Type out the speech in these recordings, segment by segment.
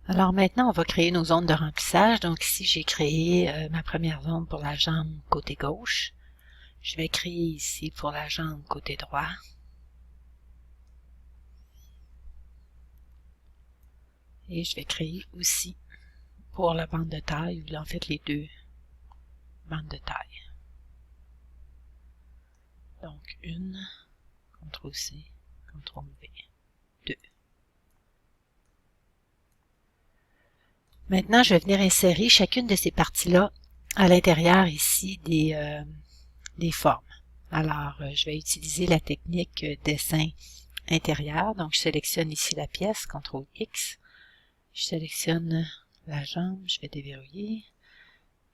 Alors maintenant, on va créer nos zones de remplissage. Donc ici, j'ai créé ma première zone pour la jambe côté gauche. Je vais créer ici pour la jambe côté droit. Et je vais créer aussi pour la bande de taille, ou en fait les deux bandes de taille. Donc une, CTRL-C, CTRL-V, 2. Maintenant, je vais venir insérer chacune de ces parties-là à l'intérieur ici des formes. Alors, je vais utiliser la technique dessin intérieur. Donc, je sélectionne ici la pièce, CTRL-X. Je sélectionne la jambe, je vais déverrouiller.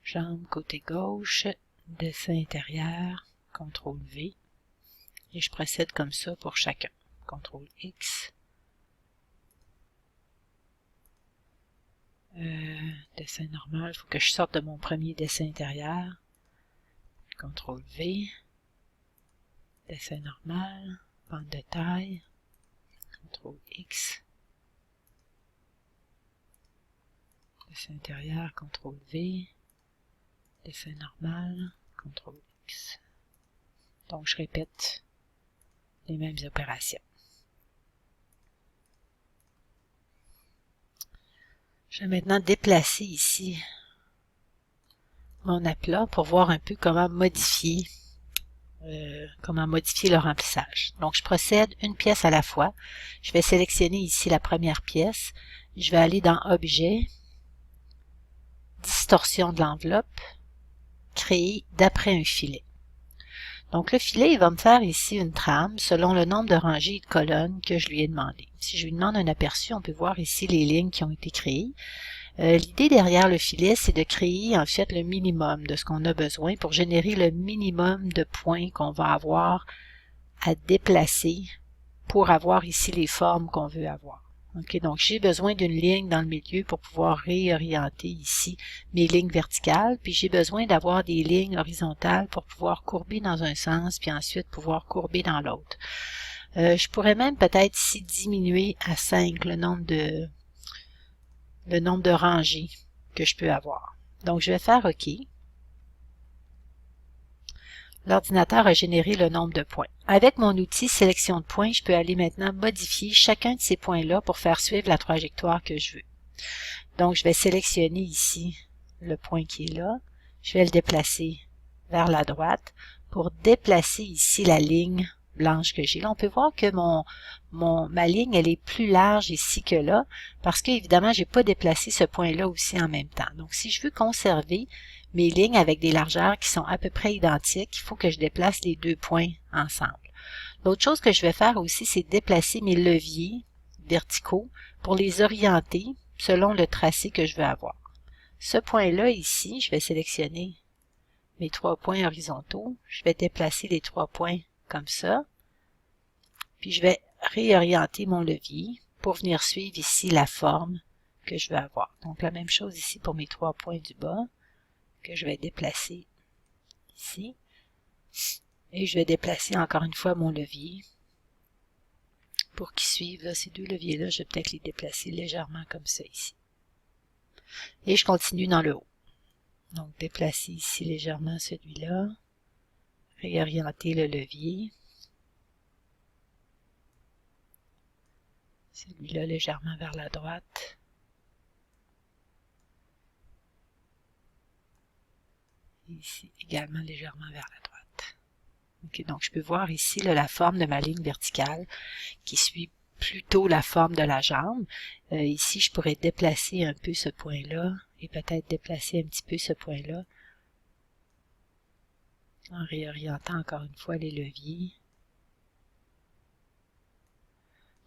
Jambe côté gauche, dessin intérieur, CTRL-V. Et je procède comme ça pour chacun. CTRL-X. Dessin normal, il faut que je sorte de mon premier dessin intérieur. CTRL-V. Dessin normal, bande de taille. CTRL-X. Dessin intérieur, CTRL-V. Dessin normal, CTRL-X. Donc, je répète les mêmes opérations. Je vais maintenant déplacer ici mon aplat pour voir un peu comment modifier le remplissage. Donc, je procède une pièce à la fois. Je vais sélectionner ici la première pièce. Je vais aller dans Objet, Distorsion de l'enveloppe, Créer d'après un filet. Donc, le filet, il va me faire ici une trame selon le nombre de rangées et de colonnes que je lui ai demandé. Si je lui demande un aperçu, on peut voir ici les lignes qui ont été créées. L'idée derrière le filet, c'est de créer en fait le minimum de ce qu'on a besoin pour générer le minimum de points qu'on va avoir à déplacer pour avoir ici les formes qu'on veut avoir. Okay, donc j'ai besoin d'une ligne dans le milieu pour pouvoir réorienter ici mes lignes verticales, puis j'ai besoin d'avoir des lignes horizontales pour pouvoir courber dans un sens, puis ensuite pouvoir courber dans l'autre. Je pourrais même peut-être ici diminuer à 5 le nombre de rangées que je peux avoir. Donc je vais faire OK. L'ordinateur a généré le nombre de points. Avec mon outil sélection de points, je peux aller maintenant modifier chacun de ces points-là pour faire suivre la trajectoire que je veux. Donc, je vais sélectionner ici le point qui est là. Je vais le déplacer vers la droite pour déplacer ici la ligne blanche que j'ai. Là, on peut voir que ma ligne, elle est plus large ici que là parce que, évidemment, j'ai pas déplacé ce point-là aussi en même temps. Donc, si je veux conserver mes lignes avec des largeurs qui sont à peu près identiques, il faut que je déplace les deux points ensemble. L'autre chose que je vais faire aussi, c'est déplacer mes leviers verticaux pour les orienter selon le tracé que je veux avoir. Ce point-là ici, je vais sélectionner mes 3 points horizontaux. Je vais déplacer les 3 points comme ça. Puis je vais réorienter mon levier pour venir suivre ici la forme que je veux avoir. Donc la même chose ici pour mes 3 points du bas que je vais déplacer ici. Et je vais déplacer encore une fois mon levier pour qu'ils suivent là, ces deux leviers-là. Je vais peut-être les déplacer légèrement comme ça ici. Et je continue dans le haut. Donc déplacer ici légèrement celui-là. Réorienter le levier. Celui-là légèrement vers la droite. Et ici également légèrement vers la droite. Okay, donc je peux voir ici là, la forme de ma ligne verticale qui suit plutôt la forme de la jambe. Ici, je pourrais déplacer un peu ce point-là et peut-être déplacer un petit peu ce point-là en réorientant encore une fois les leviers.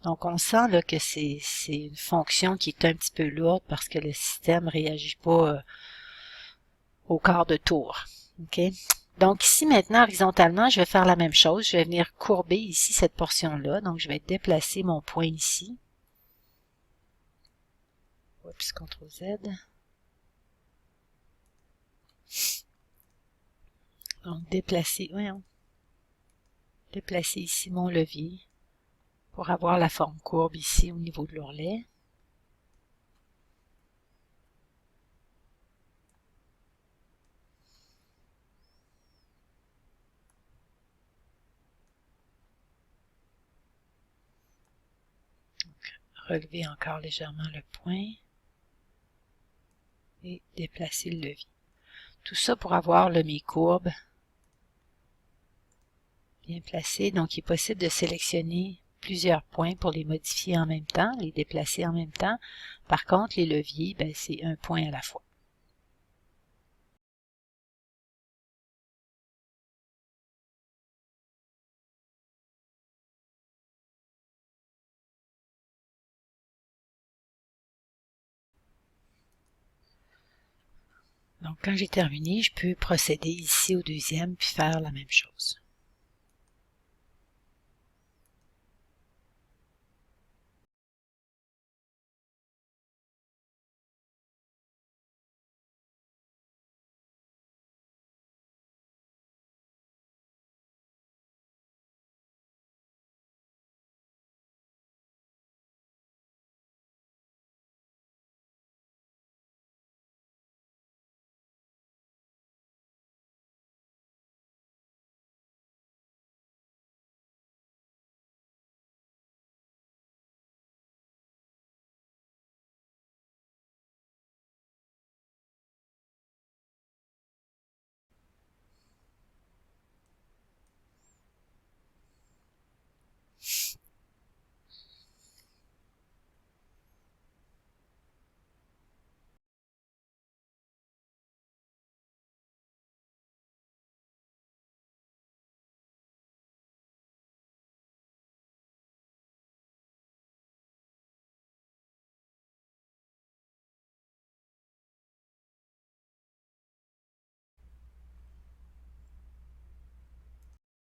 Donc, on sent là, que c'est une fonction qui est un petit peu lourde parce que le système ne réagit pas au quart de tour. Okay? Donc, ici, maintenant, horizontalement, je vais faire la même chose. Je vais venir courber ici cette portion-là. Donc, je vais déplacer mon point ici. Oups, CTRL-Z. Donc, déplacer ici mon levier pour avoir la forme courbe ici au niveau de l'ourlet. relever encore légèrement le point et déplacer le levier. Tout ça pour avoir mes courbes bien placées. Donc, il est possible de sélectionner plusieurs points pour les modifier en même temps, les déplacer en même temps. Par contre, les leviers, c'est un point à la fois. Donc, quand j'ai terminé, je peux procéder ici au deuxième puis faire la même chose.